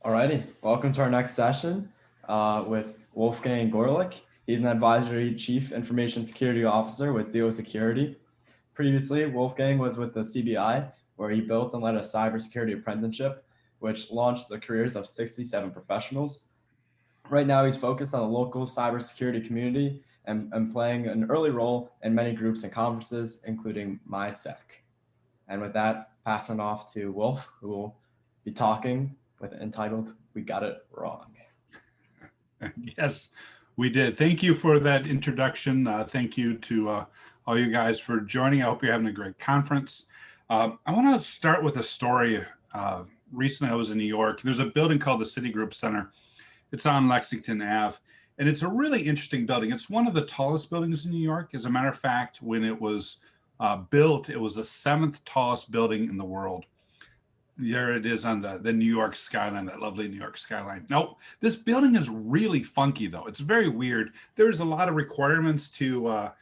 Alrighty, welcome to our next session with Wolfgang Goerlich. He's an advisory chief information security officer with Duo Security. Previously, Wolfgang was with the CBI, where he built and led a cybersecurity apprenticeship, which launched the careers of 67 professionals. Right now, he's focused on the local cybersecurity community and playing an early role in many groups and conferences, including MySec. And with that, passing off to Wolf, who will be talking with entitled "We Got It Wrong." Yes, we did. Thank you for that introduction. Thank you to all you guys for joining. I hope you're having a great conference. I want to start with a story. Recently, I was in New York. There's a building called the Citigroup Center. It's on Lexington Ave, and it's a really interesting building. It's one of the tallest buildings in New York. As a matter of fact, when it was built, it was the 7th tallest building in the world. There it is on the New York skyline, that lovely New York skyline. Now, this building is really funky, though. It's very weird. There's a lot of requirements to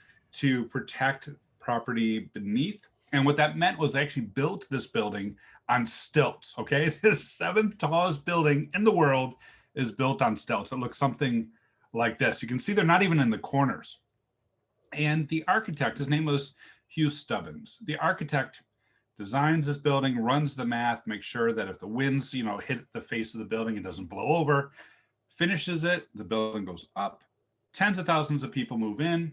protect property beneath. And what that meant was they actually built this building on stilts, okay? This 7th tallest building in the world is built on stilts. It looks something like this. You can see they're not even in the corners. And the architect, his name was Hugh Stubbins. The architect designs this building, runs the math, makes sure that if the winds, hit the face of the building, it doesn't blow over, finishes it, the building goes up, tens of thousands of people move in,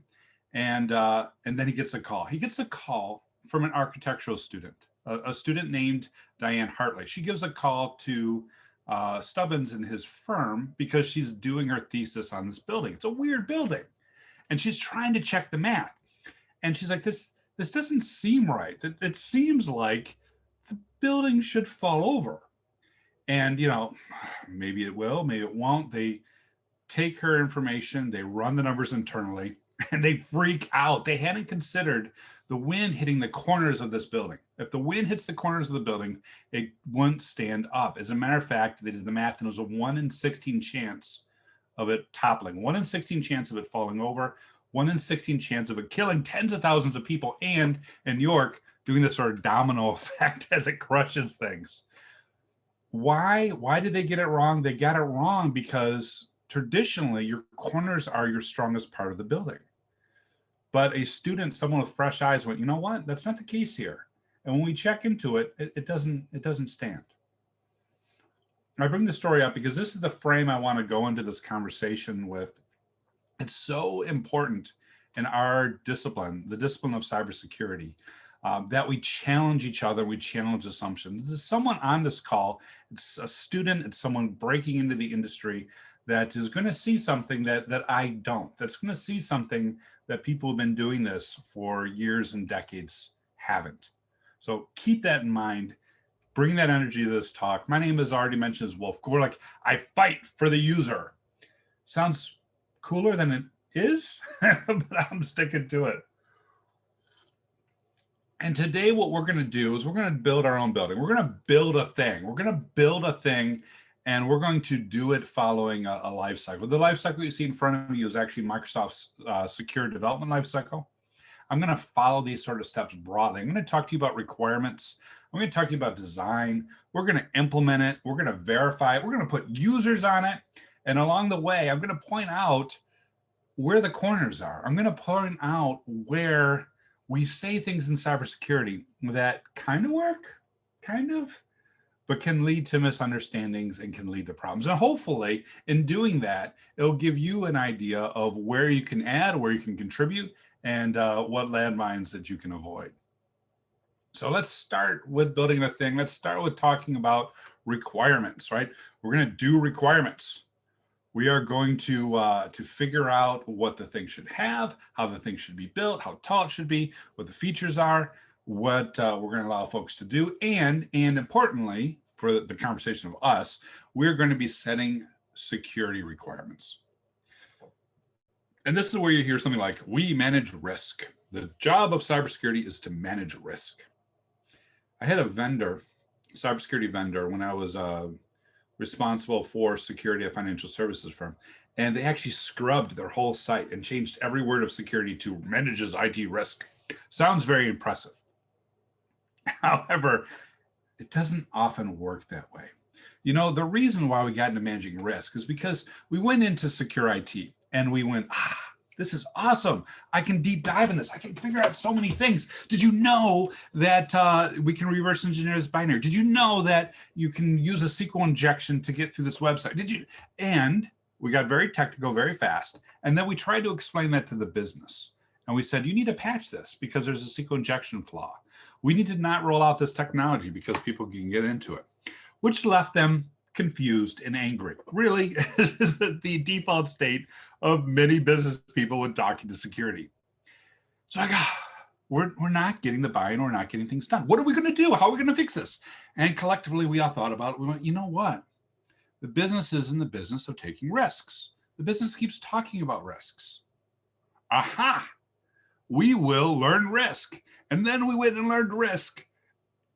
and then he gets a call. He gets a call from an architectural student, a student named Diane Hartley. She gives a call to Stubbins and his firm because she's doing her thesis on this building. It's a weird building, and she's trying to check the math. And she's like, this doesn't seem right. It seems like the building should fall over. And, maybe it will, maybe it won't. They take her information, they run the numbers internally, and they freak out. They hadn't considered the wind hitting the corners of this building. If the wind hits the corners of the building, it wouldn't stand up. As a matter of fact, they did the math, and it was a 1 in 16 chance of it toppling, 1 in 16 chance of it falling over, 1 in 16 chance of it killing tens of thousands of people, and in New York, doing this sort of domino effect as it crushes things. Why did they get it wrong? They got it wrong because traditionally, your corners are your strongest part of the building. But a student, someone with fresh eyes, went, you know what? That's not the case here. And when we check into it, it doesn't stand. I bring this story up because this is the frame I want to go into this conversation with. It's so important in our discipline, the discipline of cybersecurity, that we challenge each other, we challenge assumptions. There's someone on this call, it's a student, it's someone breaking into the industry that is going to see something that I don't, that's going to see something that people have been doing this for years and decades haven't. So keep that in mind. Bring that energy to this talk. My name, as already mentioned, is Wolf Goerlich. I fight for the user. Sounds cooler than it is, but I'm sticking to it. And today what we're going to do is we're going to build our own building. We're going to build a thing. We're going to build a thing, and we're going to do it following a life cycle. The life cycle you see in front of you is actually Microsoft's secure development life cycle. I'm going to follow these sort of steps broadly. I'm going to talk to you about requirements. I'm going to talk to you about design. We're going to implement it. We're going to verify it. We're going to put users on it. And along the way, I'm going to point out where the corners are. I'm going to point out where we say things in cybersecurity that kind of work, but can lead to misunderstandings and can lead to problems. And hopefully, in doing that, it'll give you an idea of where you can add, where you can contribute, and what landmines that you can avoid. So let's start with building the thing. Let's start with talking about requirements, right? We're going to do requirements. We are going to figure out what the thing should have, how the thing should be built, how tall it should be, what the features are, what we're going to allow folks to do, and importantly, for the conversation of us, we're going to be setting security requirements. And this is where you hear something like, we manage risk. The job of cybersecurity is to manage risk. I had a vendor, cybersecurity vendor, when I was responsible for security at a financial services firm. And they actually scrubbed their whole site and changed every word of security to manages IT risk. Sounds very impressive. However, it doesn't often work that way. You know, the reason why we got into managing risk is because we went into secure IT and we went, this is awesome. I can deep dive in this. I can figure out so many things. Did you know that we can reverse engineer this binary? Did you know that you can use a SQL injection to get through this website? Did you? And we got very technical very fast. And then we tried to explain that to the business. And we said, you need to patch this because there's a SQL injection flaw. We need to not roll out this technology because people can get into it, which left them confused and angry. Really, this is the default state of many business people when talking to security. So I go, we're not getting the buy-in, we're not getting things done. What are we going to do? How are we going to fix this? And collectively, we all thought about it. We went, you know what? The business is in the business of taking risks. The business keeps talking about risks. Aha! We will learn risk. And then we went and learned risk.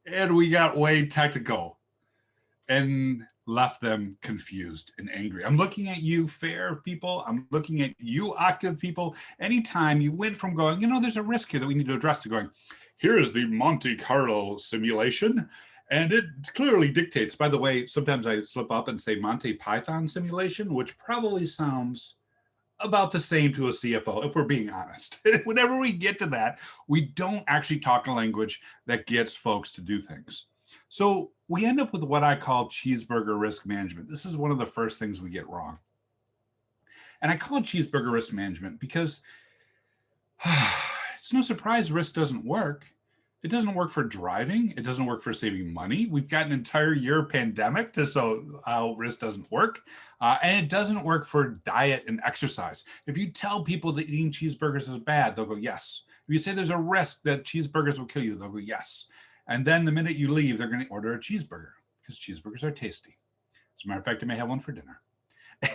And we got way technical and left them confused and angry. I'm looking at you, FAIR people. I'm looking at you, Octave people. Anytime you went from going, you know, there's a risk here that we need to address, to going, here is the Monte Carlo simulation. And it clearly dictates, by the way, sometimes I slip up and say Monty Python simulation, which probably sounds about the same to a CFO, if we're being honest. Whenever we get to that, we don't actually talk a language that gets folks to do things. So we end up with what I call cheeseburger risk management. This is one of the first things we get wrong. And I call it cheeseburger risk management because it's no surprise risk doesn't work. It doesn't work for driving. It doesn't work for saving money. We've got an entire year pandemic to show how risk doesn't work. And it doesn't work for diet and exercise. If you tell people that eating cheeseburgers is bad, they'll go, yes. If you say there's a risk that cheeseburgers will kill you, they'll go, yes. And then the minute you leave, they're going to order a cheeseburger because cheeseburgers are tasty. As a matter of fact, I may have one for dinner.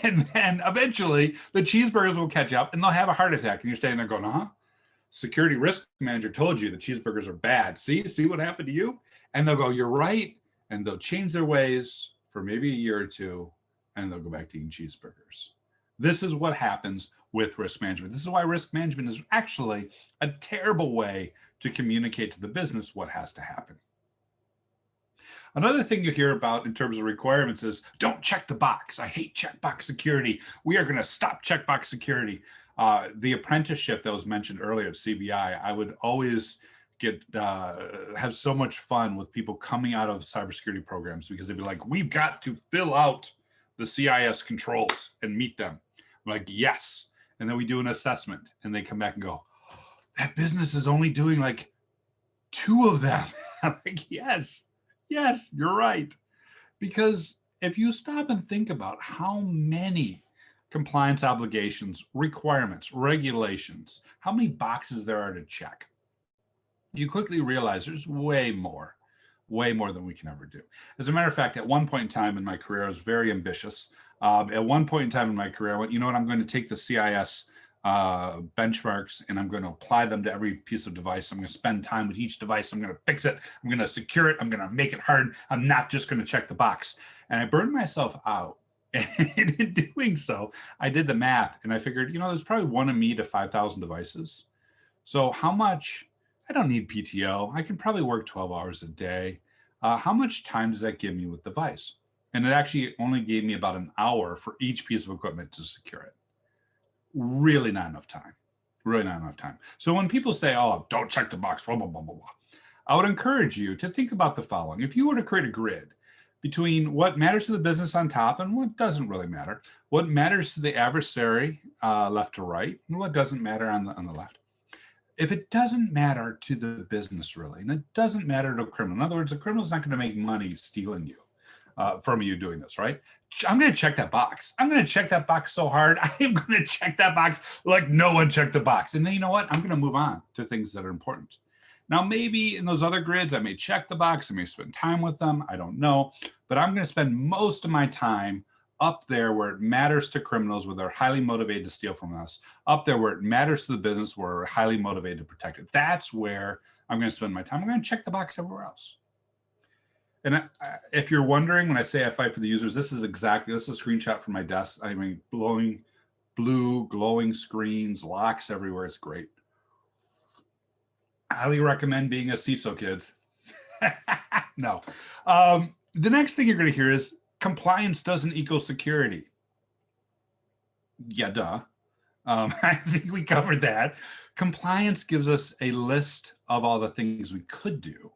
And then eventually the cheeseburgers will catch up and they'll have a heart attack. And you're standing there going, security risk manager told you that cheeseburgers are bad. See what happened to you? And they'll go, you're right. And they'll change their ways for maybe a year or two, and they'll go back to eating cheeseburgers. This is what happens with risk management. This is why risk management is actually a terrible way to communicate to the business what has to happen. Another thing you hear about in terms of requirements is don't check the box. I hate checkbox security. We are going to stop checkbox security. The apprenticeship that was mentioned earlier at CBI, I would always get have so much fun with people coming out of cybersecurity programs because they'd be like, we've got to fill out the CIS controls and meet them. I'm like, yes. And then we do an assessment and they come back and go, that business is only doing like 2 of them. I'm like, yes, you're right. Because if you stop and think about how many compliance obligations, requirements, regulations, how many boxes there are to check, you quickly realize there's way more than we can ever do. As a matter of fact, at one point in time in my career, I was very ambitious. At one point in time in my career, I went, you know what, I'm going to take the CIS benchmarks and I'm going to apply them to every piece of device. I'm going to spend time with each device. I'm going to fix it. I'm going to secure it. I'm going to make it hard. I'm not just going to check the box. And I burned myself out. And in doing so, I did the math and I figured, you know, there's probably 1 of me to 5,000 devices. So how much, I don't need PTO. I can probably work 12 hours a day. How much time does that give me with device? And it actually only gave me about an hour for each piece of equipment to secure it. Really not enough time. Really not enough time. So when people say, oh, don't check the box, blah, blah, blah, blah, blah, I would encourage you to think about the following. If you were to create a grid between what matters to the business on top and what doesn't really matter, what matters to the adversary left to right, and what doesn't matter on the left. If it doesn't matter to the business really, and it doesn't matter to a criminal, in other words, a criminal's not going to make money stealing you from you doing this, right? I'm going to check that box. I'm going to check that box so hard. I am going to check that box like no one checked the box. And then you know what? I'm going to move on to things that are important. Now, maybe in those other grids, I may check the box. I may spend time with them. I don't know. But I'm going to spend most of my time up there where it matters to criminals, where they're highly motivated to steal from us, up there where it matters to the business, where we're highly motivated to protect it. That's where I'm going to spend my time. I'm going to check the box everywhere else. And if you're wondering, when I say I fight for the users, this is a screenshot from my desk. I mean, glowing screens, locks everywhere. It's great. Highly recommend being a CISO, kids. No. The next thing you're going to hear is Compliance doesn't equal security. Yeah, duh. I think we covered that. Compliance gives us a list of all the things we could do.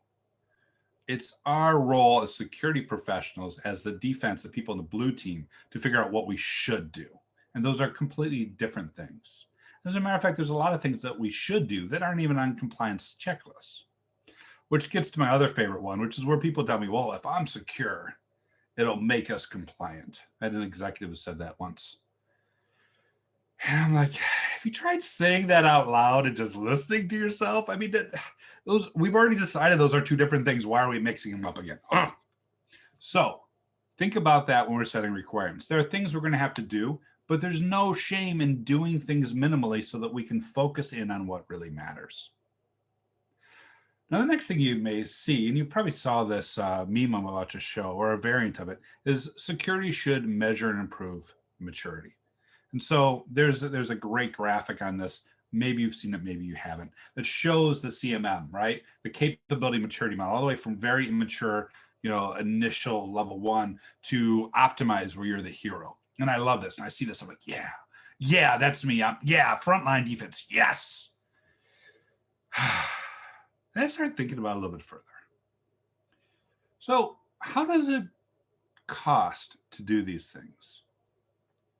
It's our role as security professionals, as the defense, the people in the blue team, to figure out what we should do. And those are completely different things. As a matter of fact, there's a lot of things that we should do that aren't even on compliance checklists, which gets to my other favorite one, which is where people tell me, well, if I'm secure, it'll make us compliant. I had an executive who said that once. And I'm like, have you tried saying that out loud and just listening to yourself? I mean, those, we've already decided those are two different things. Why are we mixing them up again? Ugh. So think about that when we're setting requirements. There are things we're going to have to do, but there's no shame in doing things minimally so that we can focus in on what really matters. Now, the next thing you may see, and you probably saw this meme I'm about to show, or a variant of it, is security should measure and improve maturity. And so there's a great graphic on this. Maybe you've seen it, maybe you haven't, that shows the CMM, right? The capability maturity model, all the way from very immature, initial level 1 to optimize where you're the hero. And I love this. And I see this. I'm like, yeah, that's me. Yeah, frontline defense. Yes. And I started thinking about it a little bit further. So how does it cost to do these things?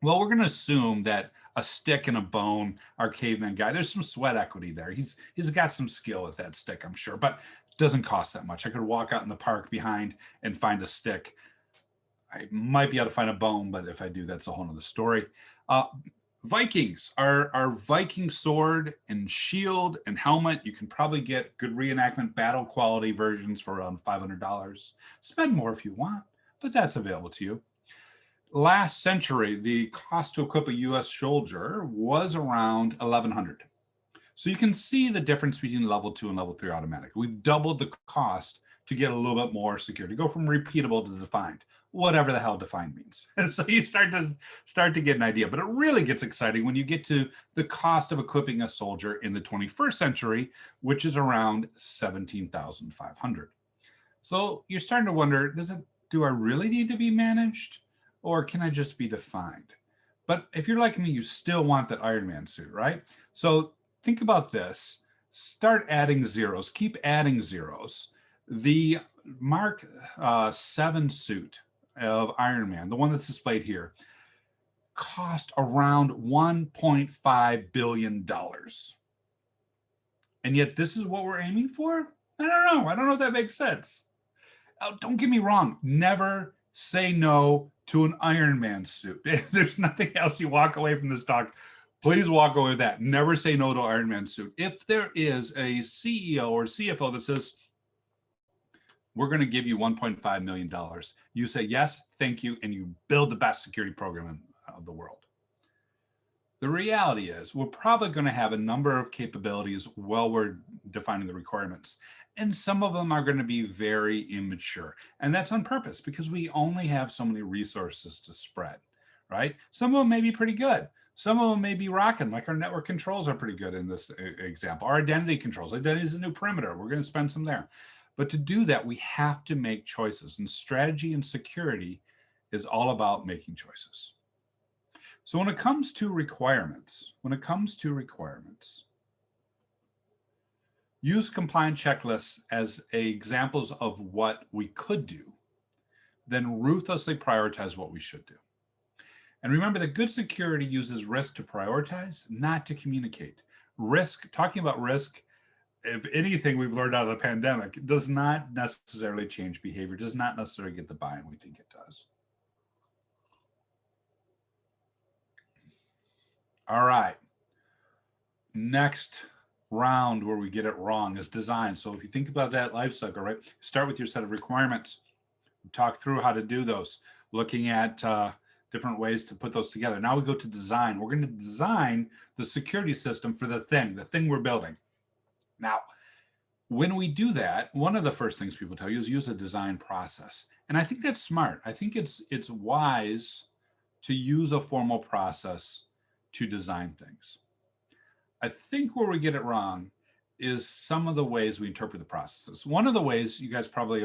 Well, we're going to assume that a stick and a bone, our caveman guy, there's some sweat equity there. He's got some skill with that stick, I'm sure, but it doesn't cost that much. I could walk out in the park behind and find a stick. I might be able to find a bone, but if I do, that's a whole nother story. Vikings, our Viking sword and shield and helmet, you can probably get good reenactment battle quality versions for around $500. Spend more if you want, but that's available to you. Last century, the cost to equip a US soldier was around $1,100. So you can see the difference between level 2 and level 3 automatic. We've doubled the cost to get a little bit more security, go from repeatable to defined, whatever the hell defined means. And so you start to get an idea, but it really gets exciting when you get to the cost of equipping a soldier in the 21st century, which is around $17,500. So you're starting to wonder, do I really need to be managed? Or can I just be defined? But if you're like me, you still want that Iron Man suit, right? So think about this. Start adding zeros. Keep adding zeros. The Mark 7 suit of Iron Man, the one that's displayed here, cost around $1.5 billion. And yet this is what we're aiming for? I don't know if that makes sense. Don't get me wrong. Never say no to an Iron Man suit. If there's nothing else you walk away from this talk, please walk away with that. Never say no to an Iron Man suit. If there is a CEO or CFO that says, we're going to give you $1.5 million, you say yes, thank you, and you build the best security program of the world. The reality is we're probably going to have a number of capabilities while we're defining the requirements. And some of them are going to be very immature. And that's on purpose because we only have so many resources to spread, right? Some of them may be pretty good. Some of them may be rocking, like our network controls are pretty good in this example. Our identity controls, identity is a new perimeter. We're going to spend some there. But to do that, we have to make choices. And strategy and security is all about making choices. So when it comes to requirements, use compliant checklists as examples of what we could do, then ruthlessly prioritize what we should do. And remember that good security uses risk to prioritize, not to communicate. Talking about risk, if anything we've learned out of the pandemic, does not necessarily change behavior, does not necessarily get the buy-in we think it does. All right. Next round where we get it wrong is design. So if you think about that life cycle, right? Start with your set of requirements. Talk through how to do those, looking at different ways to put those together. Now we go to design. We're going to design the security system for the thing we're building. Now, when we do that, one of the first things people tell you is use a design process. And I think that's smart. I think it's wise to use a formal process to design things. I think where we get it wrong is some of the ways we interpret the processes. One of the ways you guys probably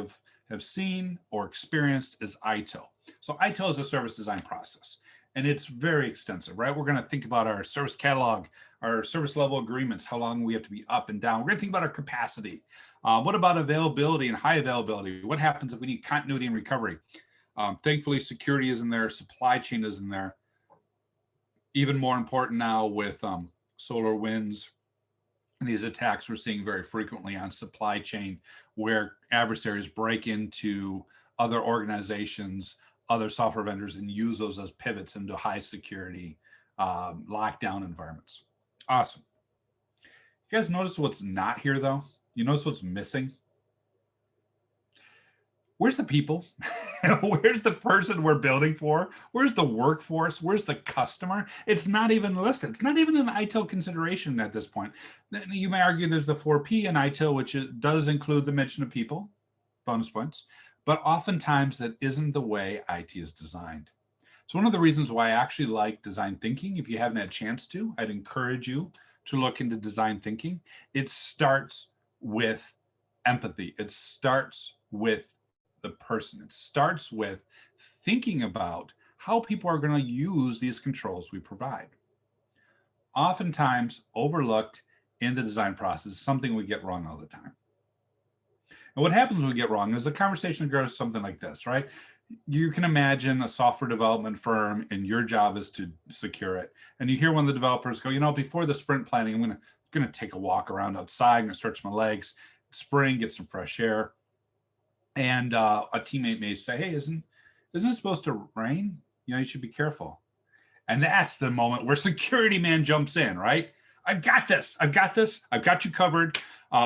have seen or experienced is ITIL. So ITIL is a service design process, and it's very extensive, right? We're going to think about our service catalog, our service level agreements, how long we have to be up and down. We're going to think about our capacity. What about availability and high availability? What happens if we need continuity and recovery? Thankfully, security is in there, supply chain is in there. Even more important now with solar winds, and these attacks we're seeing very frequently on supply chain, where adversaries break into other organizations, other software vendors, and use those as pivots into high security lockdown environments. Awesome. You guys notice what's not here though? You notice what's missing? Where's the people? Where's the person we're building for? Where's the workforce? Where's the customer? It's not even listed. It's not even an ITIL consideration at this point. You may argue there's the 4P in ITIL, which does include the mention of people, bonus points, but oftentimes that isn't the way IT is designed. So one of the reasons why I actually like design thinking, if you haven't had a chance to, I'd encourage you to look into design thinking. It starts with empathy. It starts with the person. It starts with thinking about how people are going to use these controls we provide. Oftentimes overlooked in the design process, something we get wrong all the time. And what happens when we get wrong is the conversation goes something like this, right? You can imagine a software development firm and your job is to secure it. And you hear one of the developers go, you know, before the sprint planning, I'm going to take a walk around outside, I'm going to stretch my legs, spring, get some fresh air. And a teammate may say, hey, isn't it supposed to rain? You know, you should be careful. And that's the moment where security man jumps in, right? I've got this. I've got you covered.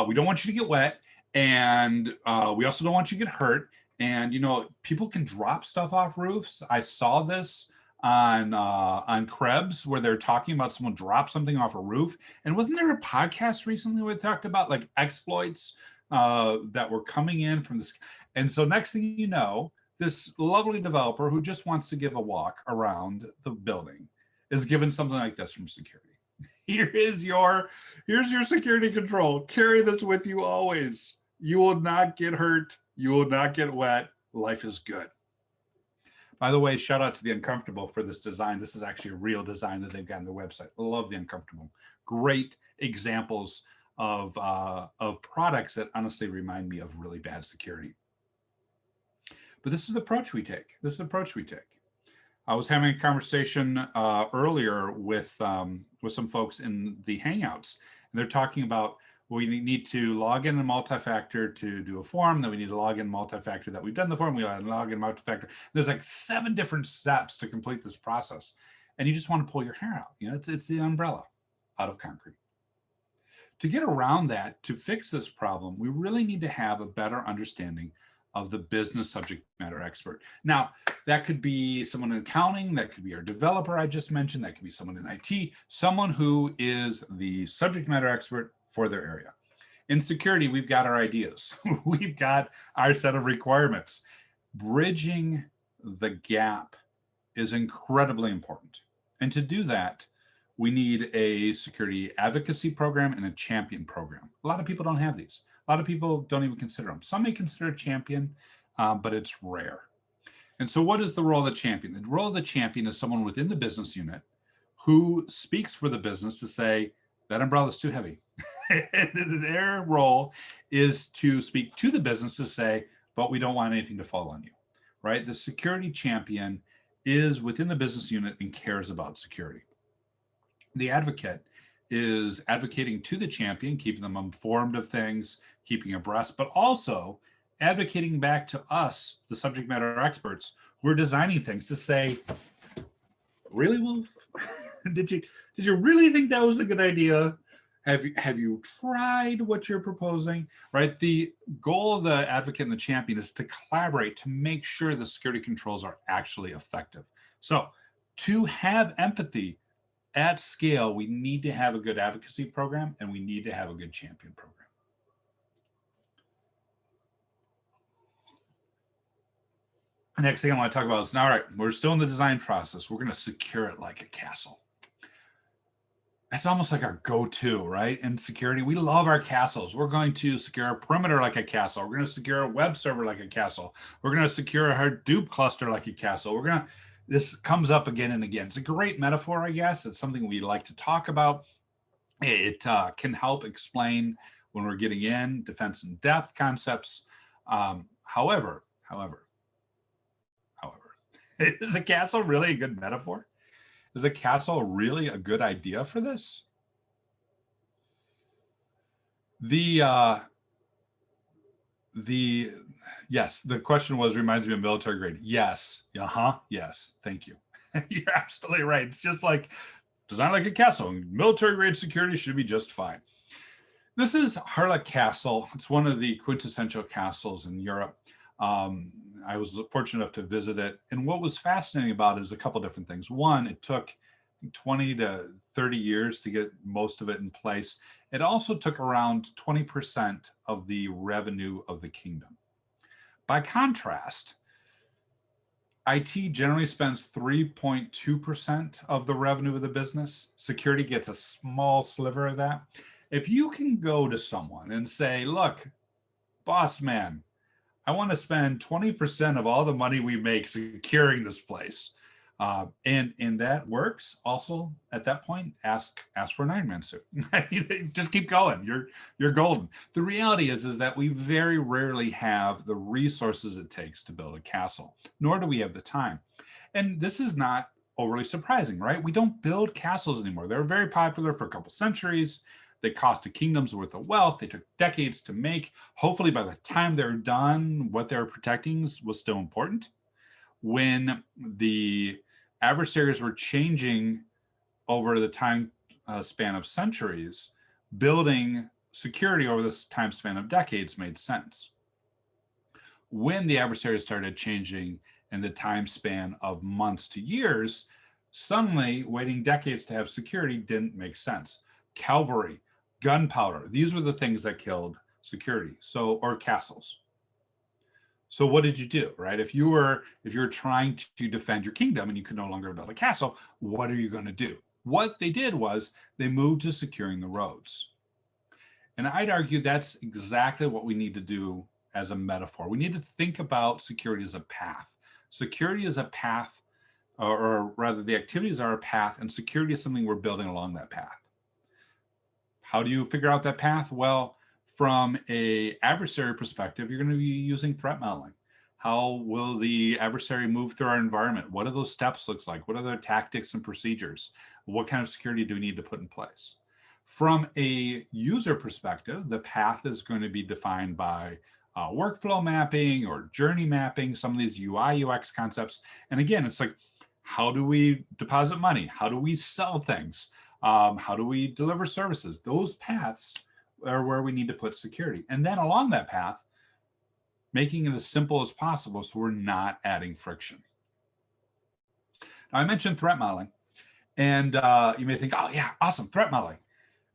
We don't want you to get wet. And we also don't want you to get hurt. And, you know, people can drop stuff off roofs. I saw this on Krebs where they're talking about someone dropped something off a roof. And wasn't there a podcast recently where they talked about like exploits that were coming in from this? And so next thing you know, this lovely developer who just wants to give a walk around the building is given something like this from security. Here's your security control. Carry this with you always. You will not get hurt. You will not get wet. Life is good. By the way, shout out to The Uncomfortable for this design. This is actually a real design that they've got on their website. I love The Uncomfortable. Great examples of products that honestly remind me of really bad security. But this is the approach we take. I was having a conversation earlier with some folks in the Hangouts, and they're talking about we need to log in a multi-factor to do a form, then we need to log in multi-factor that we've done the form, we log in multi-factor. There's like 7 different steps to complete this process, and you just want to pull your hair out. You know, it's the umbrella out of concrete. To get around that, to fix this problem, we really need to have a better understanding of the business subject matter expert. Now, that could be someone in accounting, that could be our developer I just mentioned, that could be someone in IT, someone who is the subject matter expert for their area. In security, we've got our ideas. We've got our set of requirements. Bridging the gap is incredibly important. And to do that, we need a security advocacy program and a champion program. A lot of people don't have these. A lot of people don't even consider them. Some may consider a champion, but it's rare. And so what is the role of the champion? The role of the champion is someone within the business unit who speaks for the business to say, that umbrella is too heavy. And their role is to speak to the business to say, but we don't want anything to fall on you, right? The security champion is within the business unit and cares about security. The advocate is advocating to the champion, keeping them informed of things, keeping abreast, but also advocating back to us, the subject matter experts, who are designing things to say, really, Wolf? Did you really think that was a good idea? Have you tried what you're proposing? Right? The goal of the advocate and the champion is to collaborate to make sure the security controls are actually effective. So to have empathy at scale, we need to have a good advocacy program and we need to have a good champion program. The next thing I want to talk about is, now, all right, we're still in the design process. We're going to secure it like a castle. That's almost like our go-to, right? In security, we love our castles. We're going to secure a perimeter like a castle. We're going to secure a web server like a castle. We're going to secure a Hadoop cluster like a castle. This comes up again and again. It's a great metaphor, I guess. It's something we like to talk about. It can help explain when we're getting in defense in depth concepts. However, is a castle really a good metaphor? Is a castle really a good idea for this? Yes, the question was, reminds me of military grade. Yes. Yes. Thank you. You're absolutely right. It's just like design like a castle. Military grade security should be just fine. This is Harald Castle. It's one of the quintessential castles in Europe. I was fortunate enough to visit it. And what was fascinating about it is a couple different things. One, it took 20 to 30 years to get most of it in place. It also took around 20% of the revenue of the kingdom. By contrast, IT generally spends 3.2% of the revenue of the business. Security gets a small sliver of that. If you can go to someone and say, look, boss man, I want to spend 20% of all the money we make securing this place. And that works. Also, at that point, ask for an Iron Man suit. Just keep going. You're golden. The reality is that we very rarely have the resources it takes to build a castle, nor do we have the time. And this is not overly surprising, right? We don't build castles anymore. They were very popular for a couple centuries. They cost a kingdom's worth of wealth. They took decades to make. Hopefully, by the time they're done, what they're protecting was still important. When the adversaries were changing over the time span of centuries, building security over this time span of decades made sense. When the adversaries started changing in the time span of months to years, suddenly waiting decades to have security didn't make sense. Cavalry, gunpowder, these were the things that killed security, or castles. So what did you do, right? If you're trying to defend your kingdom and you could no longer build a castle, what are you going to do? What they did was they moved to securing the roads. And I'd argue that's exactly what we need to do as a metaphor. We need to think about security as a path. Security is a path, or rather the activities are a path, and security is something we're building along that path. How do you figure out that path? Well, from an adversary perspective, you're going to be using threat modeling. How will the adversary move through our environment? What do those steps look like? What are their tactics and procedures? What kind of security do we need to put in place? From a user perspective, the path is going to be defined by workflow mapping or journey mapping, some of these UI, UX concepts. And again, it's like, how do we deposit money? How do we sell things? How do we deliver services? Those paths are where we need to put security. And then along that path, making it as simple as possible so we're not adding friction. Now, I mentioned threat modeling, and you may think, oh yeah, awesome, threat modeling.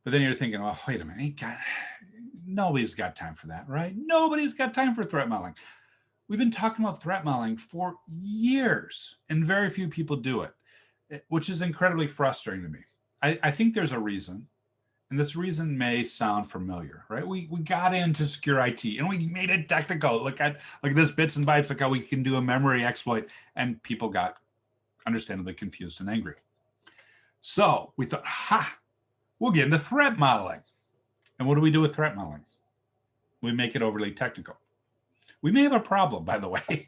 But then you're thinking, oh, wait a minute, nobody's got time for that, right? Nobody's got time for threat modeling. We've been talking about threat modeling for years, and very few people do it, which is incredibly frustrating to me. I think there's a reason, and this reason may sound familiar, right? We got into secure IT and we made it technical. Look at this bits and bytes, look how we can do a memory exploit, and people got understandably confused and angry. So we thought, we'll get into threat modeling. And what do we do with threat modeling? We make it overly technical. We may have a problem, by the way.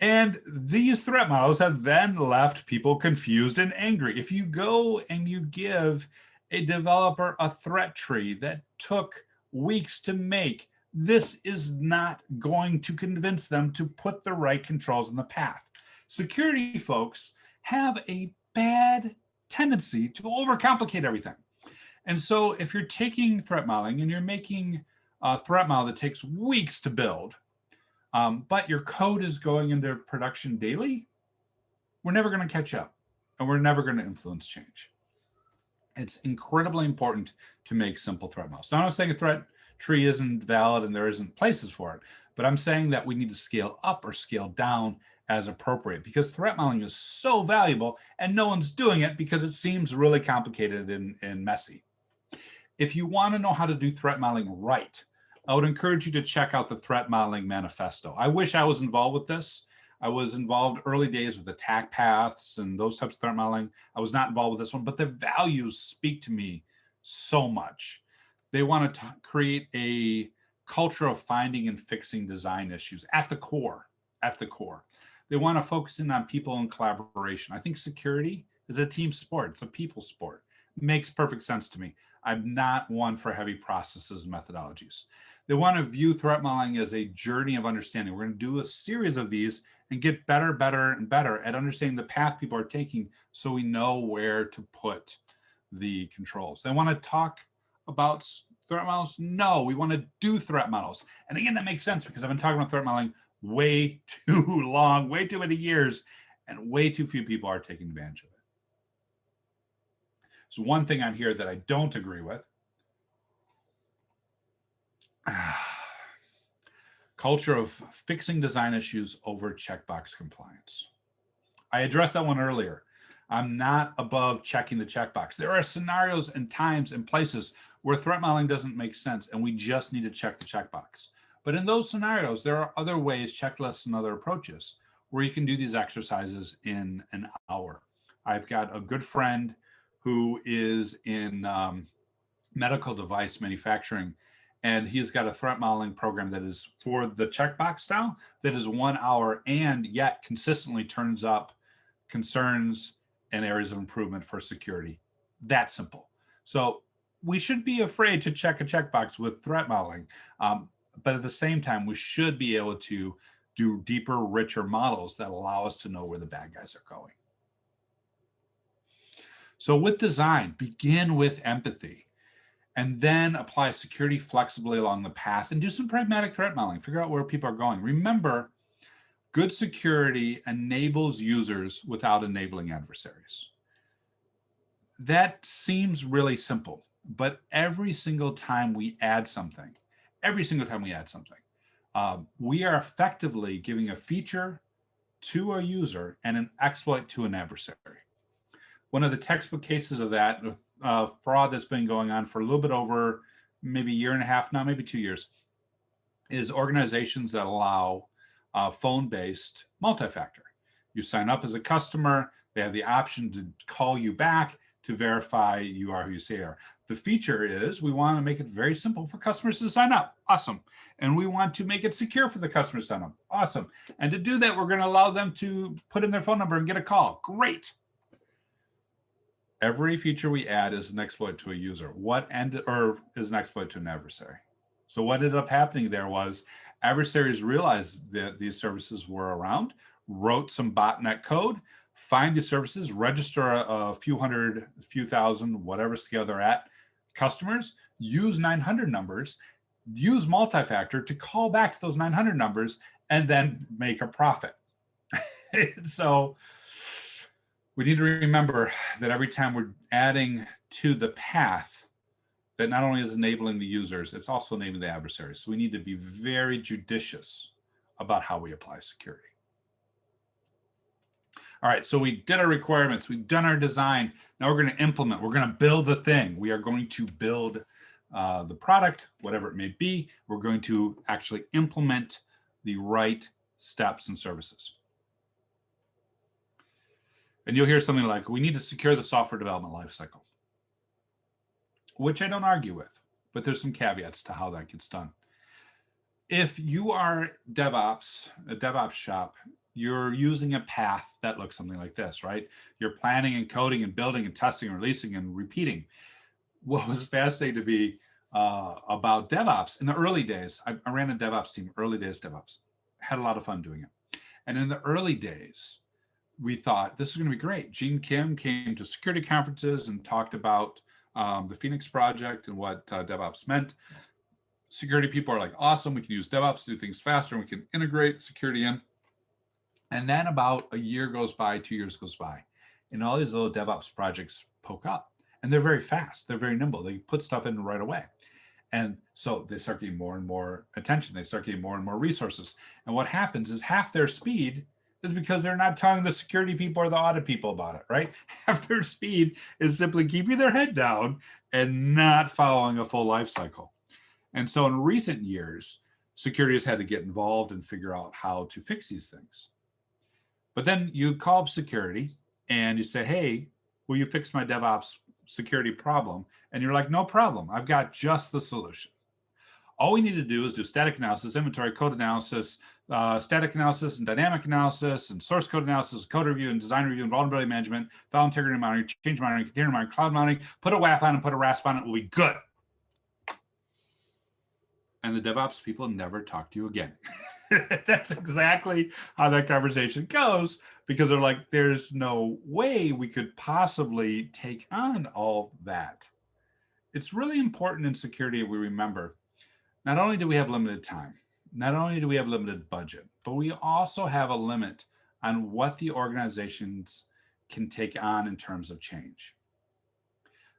And these threat models have then left people confused and angry. If you go and you give a developer a threat tree that took weeks to make, this is not going to convince them to put the right controls in the path. Security folks have a bad tendency to overcomplicate everything. And so if you're taking threat modeling and you're making a threat model that takes weeks to build, but your code is going into production daily, we're never going to catch up, and we're never going to influence change. It's incredibly important to make simple threat models. Now, I'm not saying a threat tree isn't valid and there isn't places for it, but I'm saying that we need to scale up or scale down as appropriate, because threat modeling is so valuable and no one's doing it because it seems really complicated and messy. If you want to know how to do threat modeling right, I would encourage you to check out the Threat Modeling Manifesto. I wish I was involved with this. I was involved early days with attack paths and those types of threat modeling. I was not involved with this one, but the values speak to me so much. They want to create a culture of finding and fixing design issues at the core. They want to focus in on people and collaboration. I think security is a team sport. It's a people sport. Makes perfect sense to me. I'm not one for heavy processes and methodologies. They want to view threat modeling as a journey of understanding. We're going to do a series of these and get better, and better at understanding the path people are taking so we know where to put the controls. They want to talk about threat models? No, we want to do threat models. And again, that makes sense because I've been talking about threat modeling way too long, way too many years, and way too few people are taking advantage of it. So one thing on here that I don't agree with, culture of fixing design issues over checkbox compliance. I addressed that one earlier. I'm not above checking the checkbox. There are scenarios and times and places where threat modeling doesn't make sense and we just need to check the checkbox. But in those scenarios, there are other ways, checklists and other approaches where you can do these exercises in an hour. I've got a good friend who is in medical device manufacturing, and he's got a threat modeling program that is for the checkbox style that is 1 hour and yet consistently turns up concerns and areas of improvement for security. That simple. So we should be afraid to check a checkbox with threat modeling. But at the same time, we should be able to do deeper, richer models that allow us to know where the bad guys are going. So with design, begin with empathy and then apply security flexibly along the path and do some pragmatic threat modeling. Figure out where people are going. Remember, good security enables users without enabling adversaries. That seems really simple, but every single time we add something, we are effectively giving a feature to a user and an exploit to an adversary. One of the textbook cases of that, fraud that's been going on for a little bit over maybe a year and a half now, maybe 2 years, is organizations that allow phone-based multi-factor. You sign up as a customer, they have the option to call you back to verify you are who you say you are. The feature is we want to make it very simple for customers to sign up. Awesome. And we want to make it secure for the customer to sign up. Awesome. And to do that, we're going to allow them to put in their phone number and get a call. Great. Every feature we add is an exploit to a user. Is an exploit to an adversary. So what ended up happening there was adversaries realized that these services were around, wrote some botnet code, find these services, register a few thousand, whatever scale they're at, customers, use 900 numbers, use multi-factor to call back to those 900 numbers, and then make a profit. So we need to remember that every time we're adding to the path, that not only is enabling the users, it's also enabling the adversaries. So we need to be very judicious about how we apply security. All right, so we did our requirements, we've done our design. Now we're going to implement, we're going to build the thing. We are going to build the product, whatever it may be. We're going to actually implement the right steps and services. And you'll hear something like, we need to secure the software development lifecycle, which I don't argue with, but there's some caveats to how that gets done. If you are a DevOps shop, you're using a path that looks something like this, right? You're planning and coding and building and testing and releasing and repeating. What was fascinating to me about DevOps in the early days, I ran a DevOps team, early days DevOps, had a lot of fun doing it. And in the early days, we thought this is going to be great. Gene Kim came to security conferences and talked about the Phoenix project and what DevOps meant. Security people are like, awesome, we can use DevOps to do things faster and we can integrate security in. And then about a year goes by, 2 years goes by, and all these little DevOps projects poke up. And they're very fast, they're very nimble. They put stuff in right away. And so they start getting more and more attention. They start getting more and more resources. And what happens is half their speed is because they're not telling the security people or the audit people about it, right? Half their speed is simply keeping their head down and not following a full life cycle. And so in recent years, security has had to get involved and figure out how to fix these things. But then you call up security and you say, hey, will you fix my DevOps security problem? And you're like, no problem. I've got just the solution. All we need to do is do static analysis, inventory, code analysis, static analysis and dynamic analysis, and source code analysis, code review and design review and vulnerability management, file integrity monitoring, change monitoring, container monitoring, cloud monitoring, put a WAF on and put a RASP on it, we'll be good. And the DevOps people never talk to you again. That's exactly how that conversation goes, because they're like, there's no way we could possibly take on all that. It's really important in security we remember, not only do we have limited time, not only do we have limited budget, but we also have a limit on what the organizations can take on in terms of change.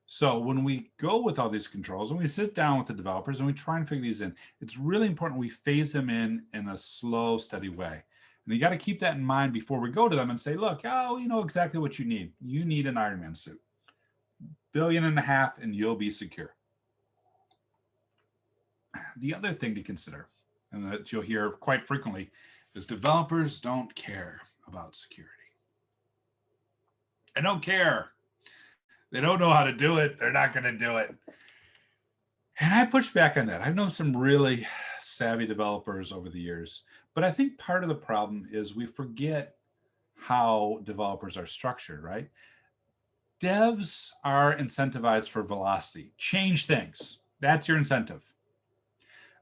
So when we go with all these controls and we sit down with the developers and we try and figure these in, it's really important we phase them in a slow, steady way. And you got to keep that in mind before we go to them and say, look, oh, you know exactly what you need. You need an Iron Man suit. $1.5 billion and you'll be secure. The other thing to consider, and that you'll hear quite frequently, is developers don't care about security. I don't care. They don't know how to do it. They're not going to do it. And I push back on that. I've known some really savvy developers over the years, but I think part of the problem is we forget how developers are structured, right? Devs are incentivized for velocity. Change things. That's your incentive.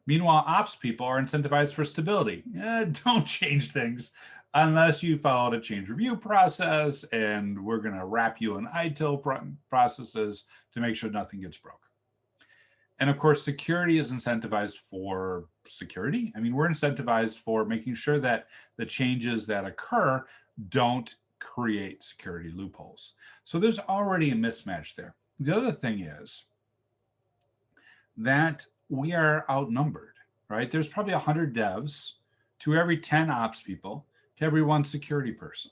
Meanwhile, ops people are incentivized for stability. Don't change things unless you followed a change review process, and we're going to wrap you in ITIL processes to make sure nothing gets broke. And of course, security is incentivized for security. I mean, we're incentivized for making sure that the changes that occur don't create security loopholes. So there's already a mismatch there. The other thing is that we are outnumbered, right? There's probably 100 devs to every 10 ops people to every 1 security person.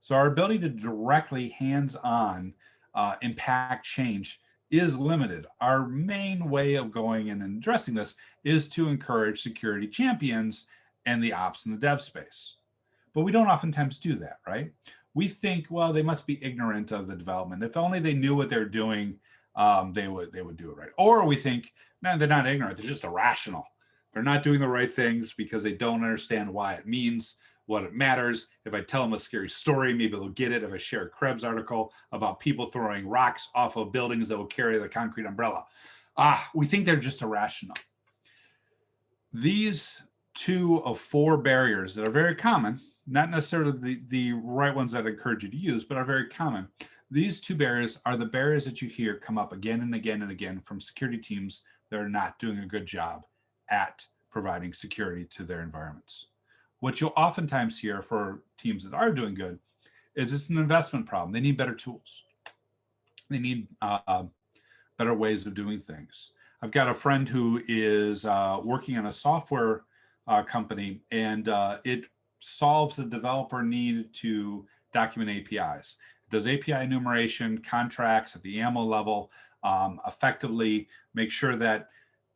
So our ability to directly hands-on impact change is limited. Our main way of going in and addressing this is to encourage security champions and the ops and the dev space. But we don't oftentimes do that, right? We think, well, they must be ignorant of the development. If only they knew what they're doing, they would do it right. Or we think, no, they're not ignorant, they're just irrational. They're not doing the right things because they don't understand why it means, what it matters. If I tell them a scary story, maybe they'll get it. If I share a Krebs article about people throwing rocks off of buildings that will carry the concrete umbrella, we think they're just irrational. These 2 of 4 barriers that are very common, not necessarily the right ones that I encourage you to use, but are very common. These 2 barriers are the barriers that you hear come up again and again and again from security teams that are not doing a good job at providing security to their environments. What you'll oftentimes hear for teams that are doing good is it's an investment problem. They need better tools. They need better ways of doing things. I've got a friend who is working on a software company, and it solves the developer need to document APIs. It does API enumeration, contracts at the YAML level, effectively make sure that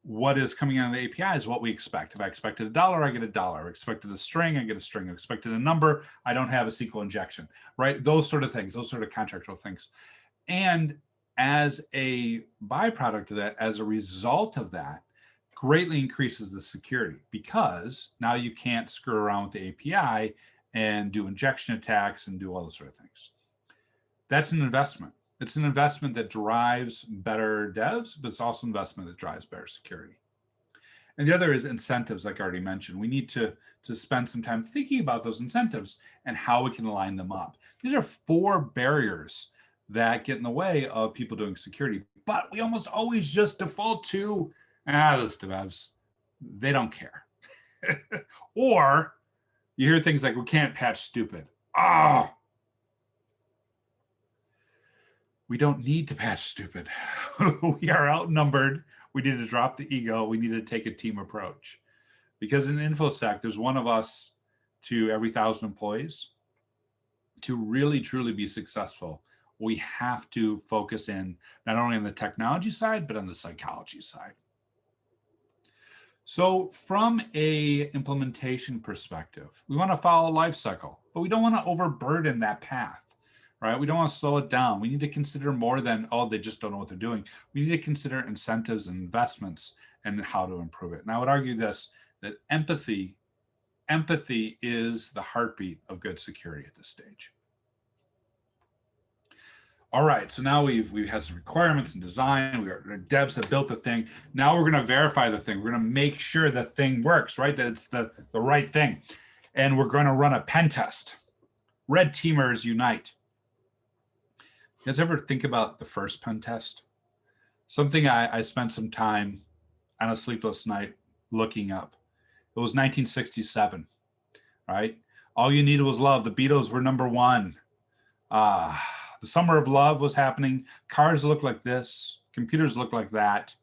what is coming out of the API is what we expect. If I expected $1, I get $1. If I expected a string, I get a string. If I expected a number, I don't have a SQL injection, right? Those sort of things, those sort of contractual things. And as a byproduct of that, as a result of that, greatly increases the security, because now you can't screw around with the API and do injection attacks and do all those sort of things. That's an investment. It's an investment that drives better devs, but it's also an investment that drives better security. And the other is incentives, like I already mentioned. We need to spend some time thinking about those incentives and how we can line them up. These are 4 barriers that get in the way of people doing security, but we almost always just default to, those devs, they don't care. Or you hear things like, we can't patch stupid. We don't need to patch stupid. We are outnumbered. We need to drop the ego. We need to take a team approach. Because in InfoSec, there's one of us to every 1,000 employees, to really truly be successful, we have to focus in not only on the technology side, but on the psychology side. So from a implementation perspective, we want to follow a life cycle, but we don't want to overburden that path, right? We don't want to slow it down. We need to consider more than, oh, they just don't know what they're doing. We need to consider incentives and investments and how to improve it. And I would argue this, that empathy is the heartbeat of good security at this stage. All right, so now we've had some requirements and design. Our devs have built the thing. Now we're going to verify the thing. We're going to make sure the thing works, right? That it's the right thing. And we're going to run a pen test. Red teamers unite. You guys ever think about the first pen test? Something I spent some time on a sleepless night looking up. It was 1967, right? All you needed was love. The Beatles were #1. The summer of love was happening. Cars looked like this. Computers looked like that.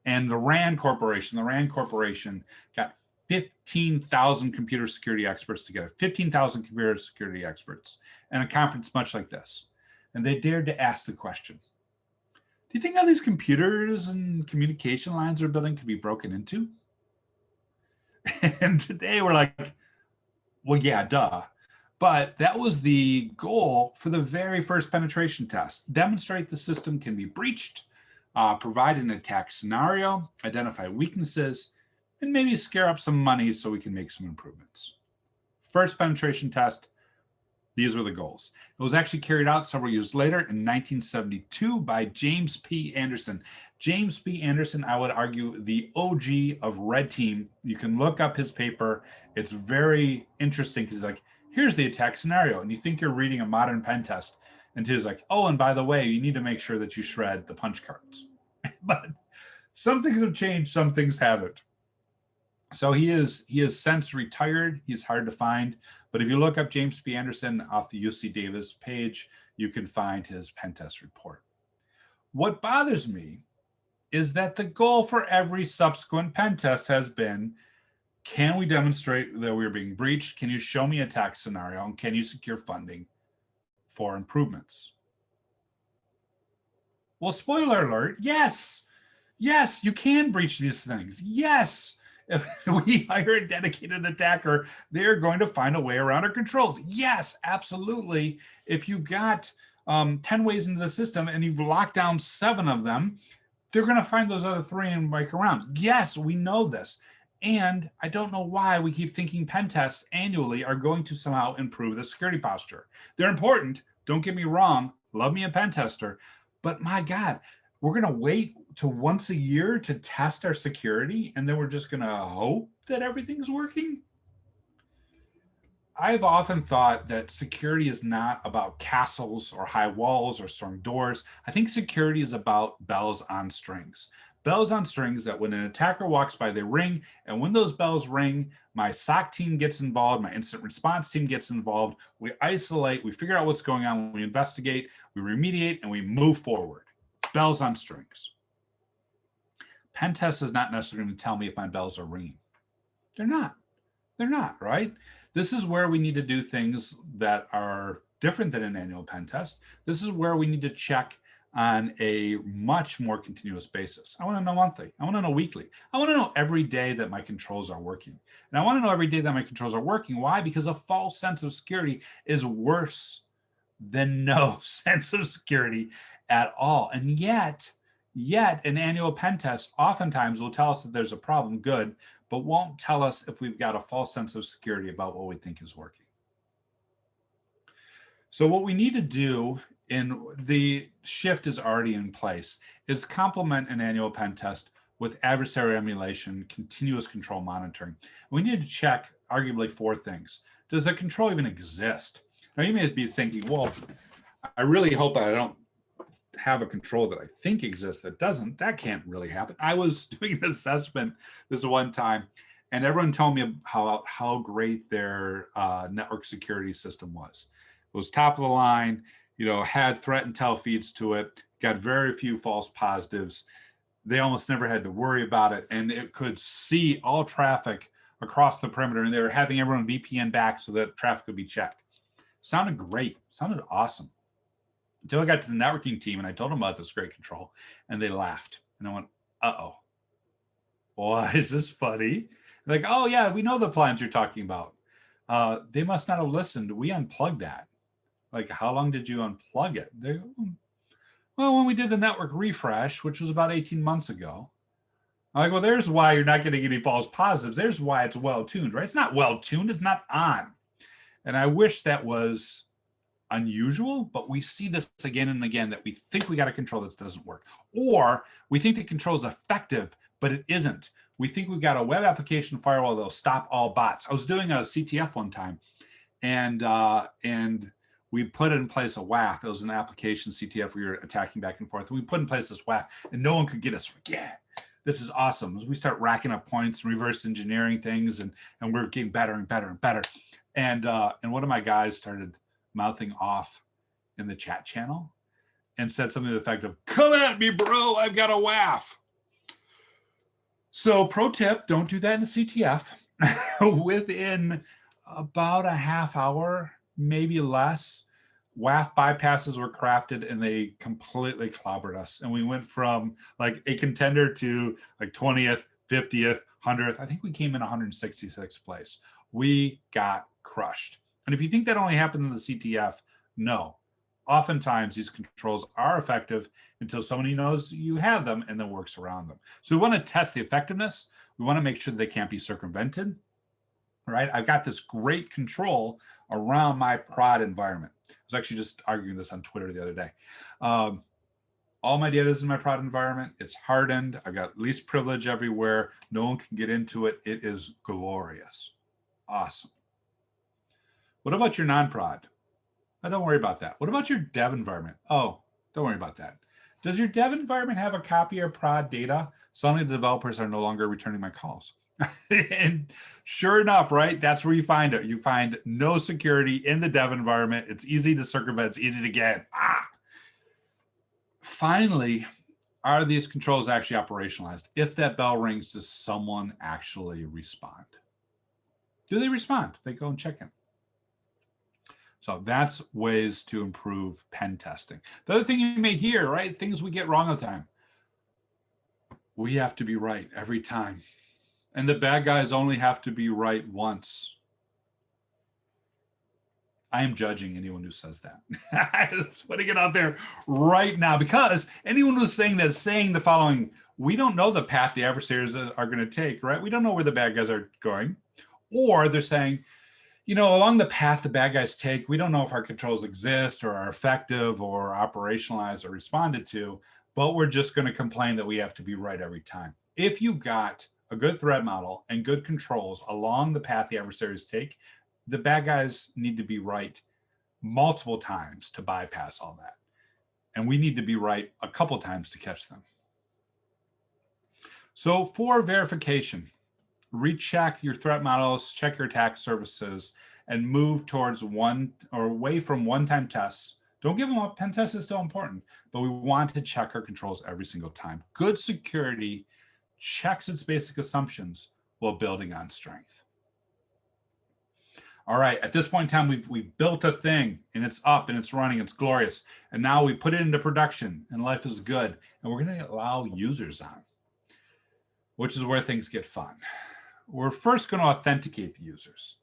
And the RAND Corporation got 15,000 computer security experts together, 15,000 computer security experts, and a conference much like this. And they dared to ask the question, do you think all these computers and communication lines they're building could be broken into? And today we're like, well, yeah, duh. But that was the goal for the very first penetration test. Demonstrate the system can be breached, provide an attack scenario, identify weaknesses, and maybe scare up some money so we can make some improvements. First penetration test, these were the goals. It was actually carried out several years later in 1972 by James P. Anderson. James P. Anderson, I would argue, the OG of Red Team. You can look up his paper. It's very interesting because like, here's the attack scenario. And you think you're reading a modern pen test. And he's like, oh, and by the way, you need to make sure that you shred the punch cards. But some things have changed, some things haven't. So he is since retired. He's hard to find. But if you look up James P. Anderson off the UC Davis page, you can find his pen test report. What bothers me is that the goal for every subsequent pen test has been, can we demonstrate that we're being breached? Can you show me an attack scenario? And can you secure funding for improvements? Well, spoiler alert, yes. Yes, you can breach these things. Yes. If we hire a dedicated attacker, they're going to find a way around our controls. Yes, absolutely. If you've got 10 ways into the system and you've locked down 7 of them, they're going to find those other 3 and break around. Yes, we know this. And I don't know why we keep thinking pen tests annually are going to somehow improve the security posture. They're important. Don't get me wrong. Love me a pen tester. But my God, we're going to wait to once a year to test our security, and then we're just going to hope that everything's working. I've often thought that security is not about castles or high walls or strong doors. I think security is about bells on strings. Bells on strings that when an attacker walks by, they ring. And when those bells ring, my SOC team gets involved, my incident response team gets involved. We isolate, we figure out what's going on, we investigate, we remediate, and we move forward. Bells on strings. Pen test is not necessarily going to tell me if my bells are ringing. They're not. They're not, right? This is where we need to do things that are different than an annual pen test. This is where we need to check on a much more continuous basis. I want to know monthly. I want to know weekly. I want to know every day that my controls are working. And I want to know every day that my controls are working. Why? Because a false sense of security is worse than no sense of security at all. And yet an annual pen test oftentimes will tell us that there's a problem, good, but won't tell us if we've got a false sense of security about what we think is working. So what we need to do, and the shift is already in place, is complement an annual pen test with adversary emulation, continuous control monitoring. We need to check arguably 4 things. Does the control even exist? Now you may be thinking, well, I really hope I don't have a control that I think exists that doesn't. That can't really happen. I was doing an assessment this one time, and everyone told me how great their network security system was. It was top of the line, had threat intel feeds to it, got very few false positives. They almost never had to worry about it, and it could see all traffic across the perimeter, and they were having everyone VPN back so that traffic would be checked. Sounded great. Sounded awesome. Until I got to the networking team and I told them about this great control, and they laughed. And I went, uh-oh. Why is this funny? Like, oh, yeah, we know the plans you're talking about. They must not have listened. We unplugged that. Like, how long did you unplug it? They go, well, when we did the network refresh, which was about 18 months ago. I'm like, well, there's why you're not getting any false positives. There's why it's well-tuned, right? It's not well-tuned. It's not on. And I wish that was unusual, but we see this again and again, that we think we got a control that doesn't work. Or we think the control is effective, but it isn't. We think we've got a web application firewall that'll stop all bots. I was doing a CTF one time, and we put in place a WAF. It was an application CTF. We were attacking back and forth. And we put in place this WAF, and no one could get us. Yeah, this is awesome. As we start racking up points and reverse engineering things, and we're getting better and better and better. And one of my guys started mouthing off in the chat channel and said something to the effect of, "Come at me, bro, I've got a WAF." So pro tip, don't do that in a CTF. Within about a half hour, maybe less, WAF bypasses were crafted and they completely clobbered us. And we went from like a contender to like 20th, 50th, 100th. I think we came in 166th place. We got crushed. And if you think that only happened in the CTF, no. Oftentimes these controls are effective until somebody knows you have them and then works around them. So we want to test the effectiveness. We want to make sure they can't be circumvented. Right? I've got this great control around my prod environment. I was actually just arguing this on Twitter the other day. All my data is in my prod environment. It's hardened. I've got least privilege everywhere. No one can get into it. It is glorious. Awesome. What about your non-prod? Don't worry about that. What about your dev environment? Oh, don't worry about that. Does your dev environment have a copy of prod data? Suddenly the developers are no longer returning my calls. And sure enough, right? That's where you find it. You find no security in the dev environment. It's easy to circumvent. It's easy to get. Finally, are these controls actually operationalized? If that bell rings, does someone actually respond? Do they respond? They go and check in. So that's ways to improve pen testing. The other thing you may hear, right? Things we get wrong all the time. We have to be right every time. And the bad guys only have to be right once. I am judging anyone who says that. I'm just putting it out there right now, because anyone who's saying that is saying the following: we don't know the path the adversaries are going to take, right? We don't know where the bad guys are going. Or they're saying, you know, along the path the bad guys take, we don't know if our controls exist or are effective or operationalized or responded to, but we're just going to complain that we have to be right every time. If you got a good threat model and good controls along the path the adversaries take, the bad guys need to be right multiple times to bypass all that. And we need to be right a couple times to catch them. So for verification, recheck your threat models, check your attack services, and move towards one or away from one-time tests. Don't give them up. Pen test is still important, but we want to check our controls every single time. Good security checks its basic assumptions while building on strength. All right, at this point in time, we've built a thing, and it's up, and it's running, it's glorious. And now we put it into production, and life is good. And we're going to allow users on, which is where things get fun. We're first going to authenticate the users.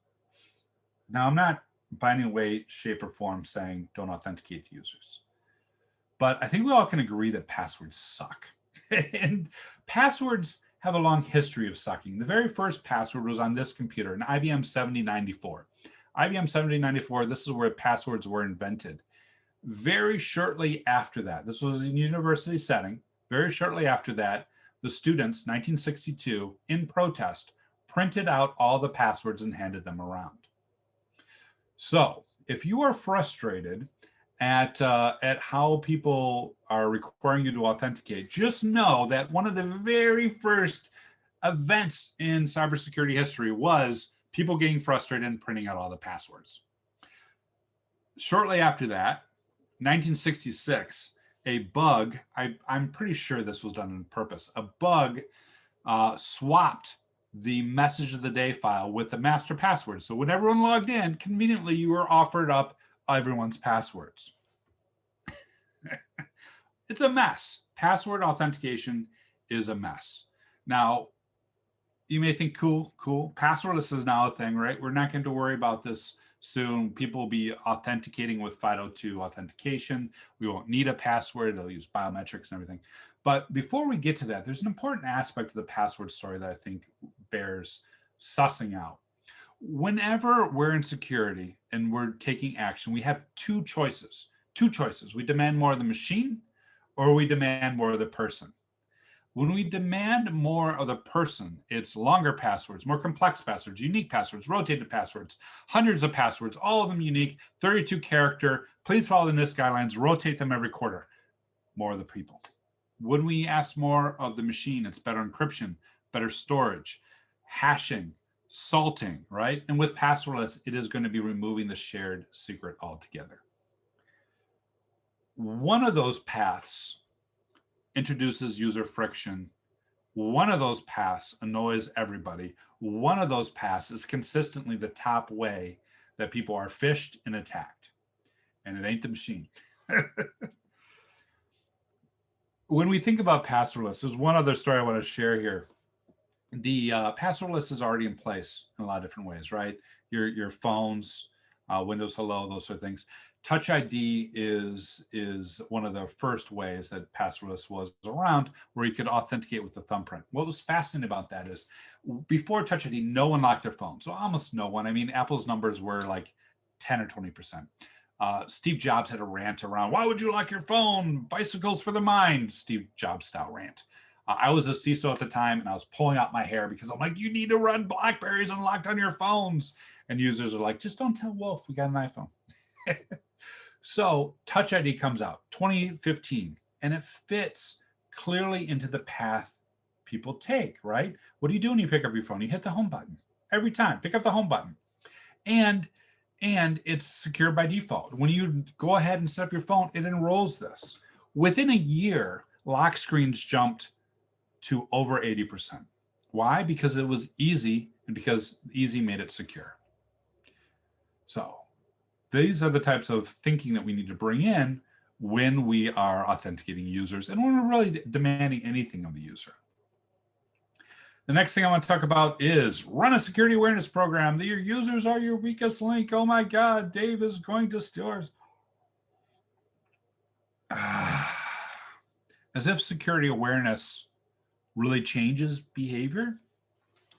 Now, I'm not by any way, shape, or form saying don't authenticate the users. But I think we all can agree that passwords suck. And passwords have a long history of sucking. The very first password was on this computer, an IBM 7094. IBM 7094, this is where passwords were invented. Very shortly after that, this was in a university setting, very shortly after that, the students, 1962, in protest, printed out all the passwords and handed them around. So if you are frustrated at how people are requiring you to authenticate, just know that one of the very first events in cybersecurity history was people getting frustrated and printing out all the passwords. Shortly after that, 1966, a bug, I'm pretty sure this was done on purpose, a bug swapped the message of the day file with the master password. So when everyone logged in, conveniently, you were offered up everyone's passwords. It's a mess. Password authentication is a mess. Now, you may think, cool. Passwordless is now a thing, right? We're not going to worry about this soon. People will be authenticating with FIDO2 authentication. We won't need a password. They'll use biometrics and everything. But before we get to that, there's an important aspect of the password story that I think bears sussing out. Whenever we're in security and we're taking action, we have two choices. We demand more of the machine, or we demand more of the person. When we demand more of the person, it's longer passwords, more complex passwords, unique passwords, rotated passwords, hundreds of passwords, all of them unique, 32 character. Please follow the NIST guidelines, rotate them every quarter. More of the people. When we ask more of the machine, it's better encryption, better storage, hashing, salting, right? And with passwordless, it is going to be removing the shared secret altogether. One of those paths introduces user friction. One of those paths annoys everybody. One of those paths is consistently the top way that people are phished and attacked. And it ain't the machine. When we think about passwordless, there's one other story I want to share here. The passwordless is already in place in a lot of different ways, right? Your phones, Windows Hello, those sort of things. Touch ID is one of the first ways that passwordless was around, where you could authenticate with the thumbprint. What was fascinating about that is before Touch ID, no one locked their phone. So almost no one. I mean, Apple's numbers were like 10 or 20%. Steve Jobs had a rant around, why would you lock your phone? Bicycles for the mind, Steve Jobs style rant. I was a CISO at the time, and I was pulling out my hair because I'm like, you need to run Blackberries unlocked on your phones. And users are like, just don't tell Wolf, we got an iPhone. So Touch ID comes out 2015, and it fits clearly into the path people take, right? What do you do when you pick up your phone? You hit the home button every time. Pick up the home button. And it's secure by default. When you go ahead and set up your phone, it enrolls this. Within a year, lock screens jumped to over 80%. Why? Because it was easy, and because easy made it secure. So these are the types of thinking that we need to bring in when we are authenticating users and when we're really demanding anything of the user. The next thing I want to talk about is run a security awareness program. Your users are your weakest link. Oh my God, Dave is going to steal ours. As if security awareness really changes behavior.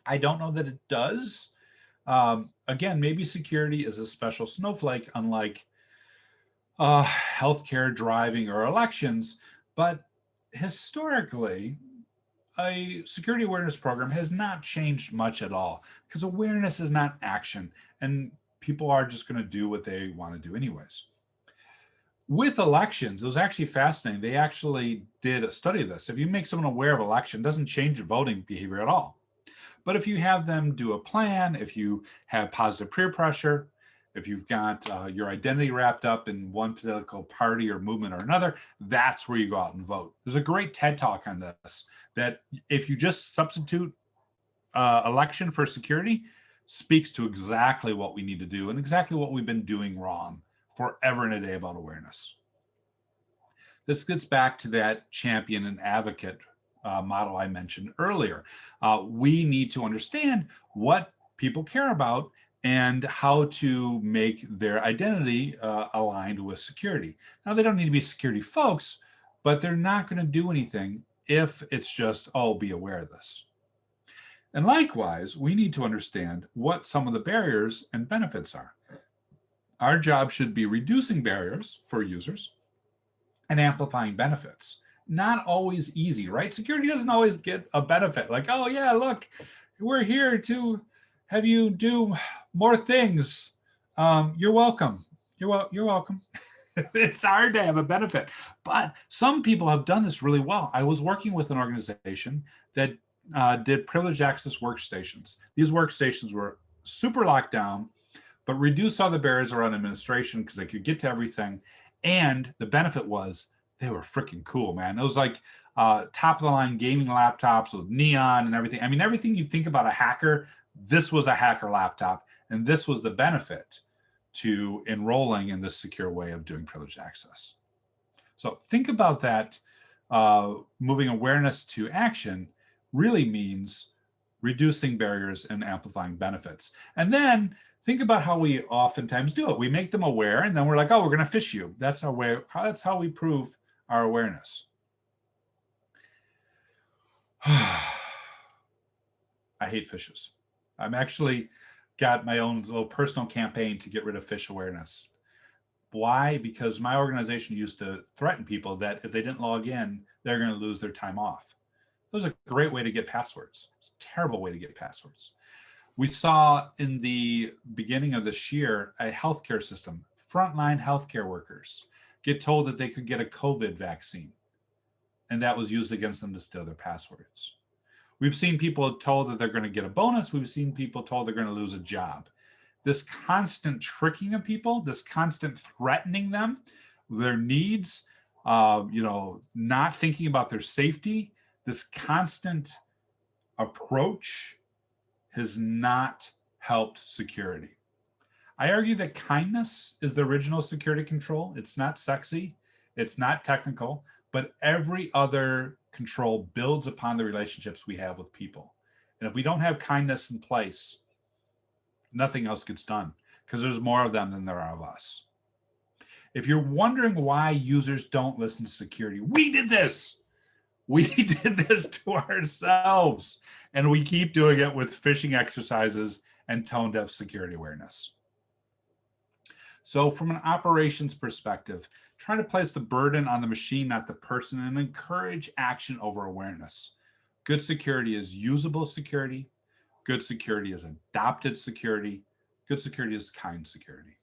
I don't know that it does. Again, maybe security is a special snowflake, unlike healthcare, driving, or elections. But historically, a security awareness program has not changed much at all, because awareness is not action, and people are just going to do what they want to do anyways. With elections, it was actually fascinating. They actually did a study of this. If you make someone aware of election, it doesn't change their voting behavior at all. But if you have them do a plan, if you have positive peer pressure, if you've got your identity wrapped up in one political party or movement or another, that's where you go out and vote. There's a great TED talk on this, that if you just substitute election for security, speaks to exactly what we need to do and exactly what we've been doing wrong forever and a day about awareness. This gets back to that champion and advocate model I mentioned earlier. We need to understand what people care about and how to make their identity aligned with security. Now, they don't need to be security folks, but they're not going to do anything if it's just, oh, be aware of this. And likewise, we need to understand what some of the barriers and benefits are. Our job should be reducing barriers for users and amplifying benefits. Not always easy, right? Security doesn't always get a benefit. Like, oh yeah, look, we're here to have you do more things. You're welcome. You're welcome. It's hard to have a benefit. But some people have done this really well. I was working with an organization that did privileged access workstations. These workstations were super locked down, but reduced all the barriers around administration because they could get to everything. And the benefit was they were freaking cool, man. It was like top of the line gaming laptops with neon and everything. I mean, everything you think about a hacker, this was a hacker laptop. And this was the benefit to enrolling in this secure way of doing privileged access. So think about that. Moving awareness to action really means reducing barriers and amplifying benefits. And then think about how we oftentimes do it. We make them aware, and then we're like, oh, we're going to phish you. That's our way. That's how we prove our awareness. I hate phishes. I'm actually got my own little personal campaign to get rid of phish awareness. Why? Because my organization used to threaten people that if they didn't log in, they're going to lose their time off. It was a great way to get passwords. It's a terrible way to get passwords. We saw in the beginning of this year a healthcare system, frontline healthcare workers, get told that they could get a COVID vaccine, and that was used against them to steal their passwords. We've seen people told that they're going to get a bonus. We've seen people told they're going to lose a job. This constant tricking of people, this constant threatening them, their needs, not thinking about their safety, this constant approach has not helped security. I argue that kindness is the original security control. It's not sexy, it's not technical, but every other control builds upon the relationships we have with people. And if we don't have kindness in place, nothing else gets done because there's more of them than there are of us. If you're wondering why users don't listen to security, we did this. We did this to ourselves, and we keep doing it with phishing exercises and tone-deaf security awareness. So from an operations perspective, try to place the burden on the machine, not the person, and encourage action over awareness. Good security is usable security. Good security is adopted security. Good security is kind security.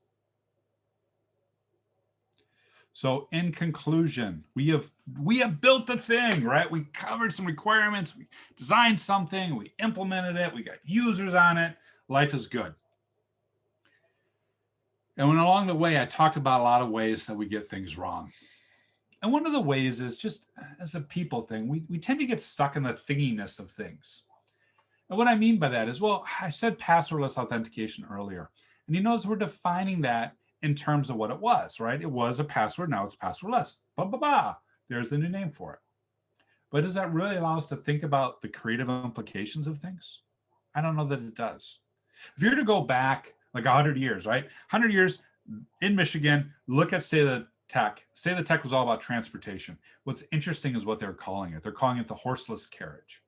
So in conclusion, we have built a thing, right? We covered some requirements, we designed something, we implemented it, we got users on it. Life is good. And when along the way, I talked about a lot of ways that we get things wrong. And one of the ways is just as a people thing, we tend to get stuck in the thinginess of things. And what I mean by that is, well, I said passwordless authentication earlier. And you notice we're defining that in terms of what it was, right? It was a password, now it's passwordless. There's the new name for it. But does that really allow us to think about the creative implications of things? I don't know that it does. If you were to go back like 100 years, right? 100 years in Michigan, look at State of the Tech. State of the Tech was all about transportation. What's interesting is what they're calling it. They're calling it the horseless carriage.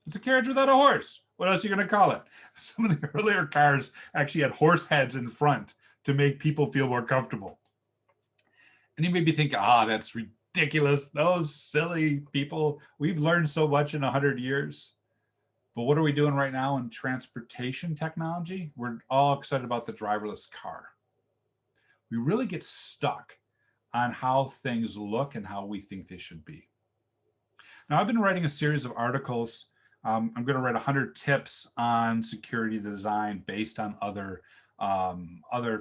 It's a carriage without a horse. What else are you going to call it? Some of the earlier cars actually had horse heads in front to make people feel more comfortable. And you may be thinking, that's ridiculous. Those silly people. We've learned so much in 100 years. But what are we doing right now in transportation technology? We're all excited about the driverless car. We really get stuck on how things look and how we think they should be. Now, I've been writing a series of articles. I'm going to write 100 tips on security design based on other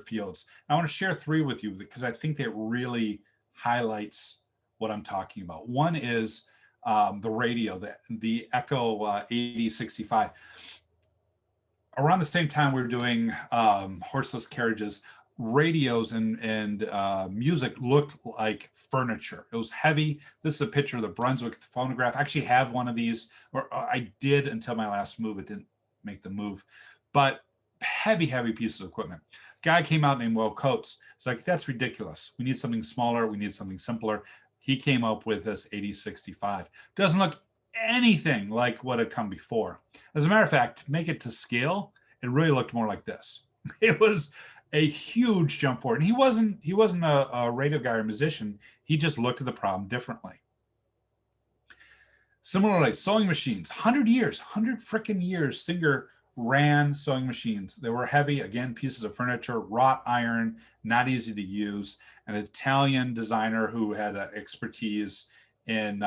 fields. I want to share 3 with you because I think that really highlights what I'm talking about. One is the radio, the Echo 8065. Around the same time we were doing horseless carriages, radios and music looked like furniture. It was heavy. This is a picture of the Brunswick phonograph. I actually have one of these, or I did until my last move. It didn't make the move, but heavy pieces of equipment. Guy came out named Will Coates. It's like, that's ridiculous. We need something smaller. We need something simpler. He came up with this 8065. Doesn't look anything like what had come before. As a matter of fact, to make it to scale, it really looked more like this. It was a huge jump forward. And he wasn't a radio guy or musician. He just looked at the problem differently. Similarly, sewing machines, 100 freaking years, Singer ran sewing machines. They were heavy, again, pieces of furniture, wrought iron, not easy to use. An Italian designer who had expertise in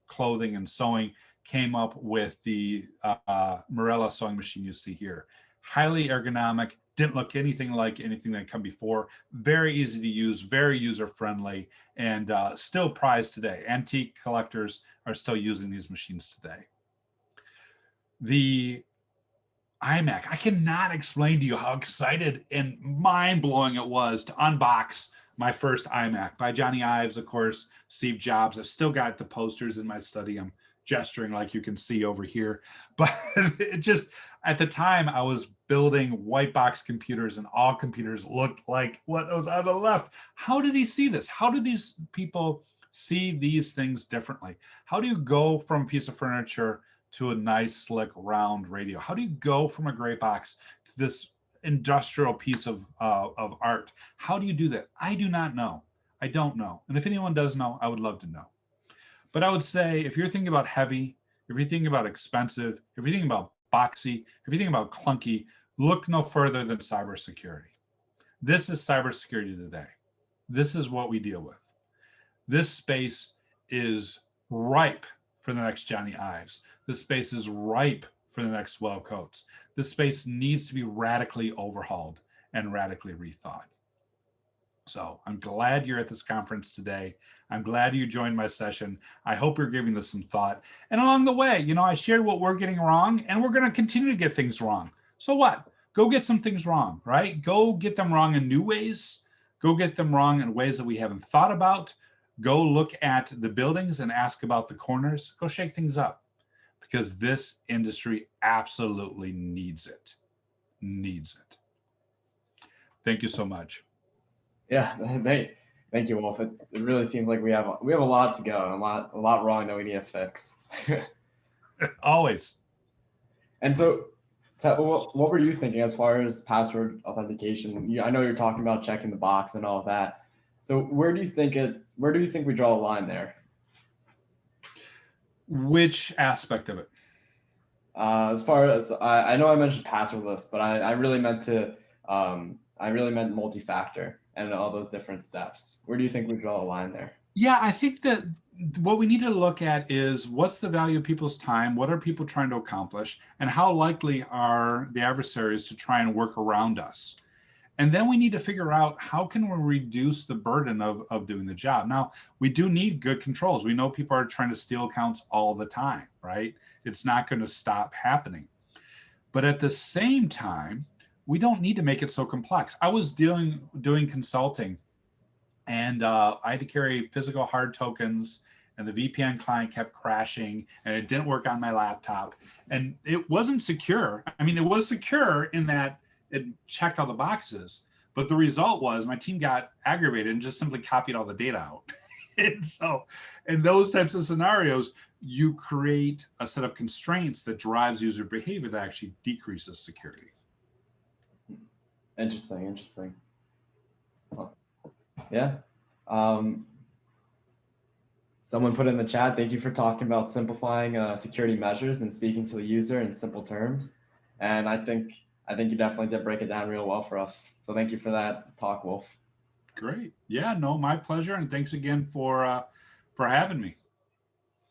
clothing and sewing came up with the Marella sewing machine you see here. Highly ergonomic, Didn't look anything like anything that had come before. Very easy to use, very user-friendly, and still prized today. Antique collectors are still using these machines today. The iMac, I cannot explain to you how excited and mind-blowing it was to unbox my first iMac by Johnny Ives, of course, Steve Jobs. I've still got the posters in my study. I'm gesturing like you can see over here. But it just, at the time, I was building white box computers, and all computers looked like what was on the left. How did he see this? How do these people see these things differently? How do you go from a piece of furniture to a nice, slick, round radio? How do you go from a gray box to this industrial piece of art? How do you do that? I do not know. I don't know. And if anyone does know, I would love to know. But I would say if you're thinking about heavy, if you're thinking about expensive, if you're thinking about boxy, if you're thinking about clunky, look no further than cybersecurity. This is cybersecurity today. This is what we deal with. This space is ripe for the next Johnny Ives. This space is ripe for the next Well Coates. This space needs to be radically overhauled and radically rethought. So I'm glad you're at this conference today. I'm glad you joined my session. I hope you're giving this some thought. And along the way, you know, I shared what we're getting wrong, and we're going to continue to get things wrong. So what? Go get some things wrong, right? Go get them wrong in new ways. Go get them wrong in ways that we haven't thought about. Go look at the buildings and ask about the corners. Go shake things up, because this industry absolutely needs it. Needs it. Thank you so much. Yeah, thank you, Wolf. It really seems like we have a lot to go and a lot wrong that we need to fix. Always. And so, what were you thinking as far as password authentication? I know you're talking about checking the box and all of that. So where do you think we draw a line there? Which aspect of it? As far as I know, I mentioned passwordless, but I really meant multi-factor and all those different steps. Where do you think we draw a line there? Yeah, I think that what we need to look at is what's the value of people's time, what are people trying to accomplish, and how likely are the adversaries to try and work around us. And then we need to figure out how can we reduce the burden of doing the job. Now, we do need good controls. We know people are trying to steal accounts all the time, right? It's not going to stop happening. But at the same time, we don't need to make it so complex. I was doing consulting, and I had to carry physical hard tokens, and the VPN client kept crashing, and it didn't work on my laptop. And it wasn't secure. I mean, it was secure in that it checked all the boxes, but the result was my team got aggravated and just simply copied all the data out. And so in those types of scenarios, you create a set of constraints that drives user behavior that actually decreases security. Interesting. Well, yeah. Someone put in the chat, thank you for talking about simplifying security measures and speaking to the user in simple terms. And I think you definitely did break it down real well for us. So thank you for that talk, Wolf. Great. Yeah, no, my pleasure. And thanks again for having me.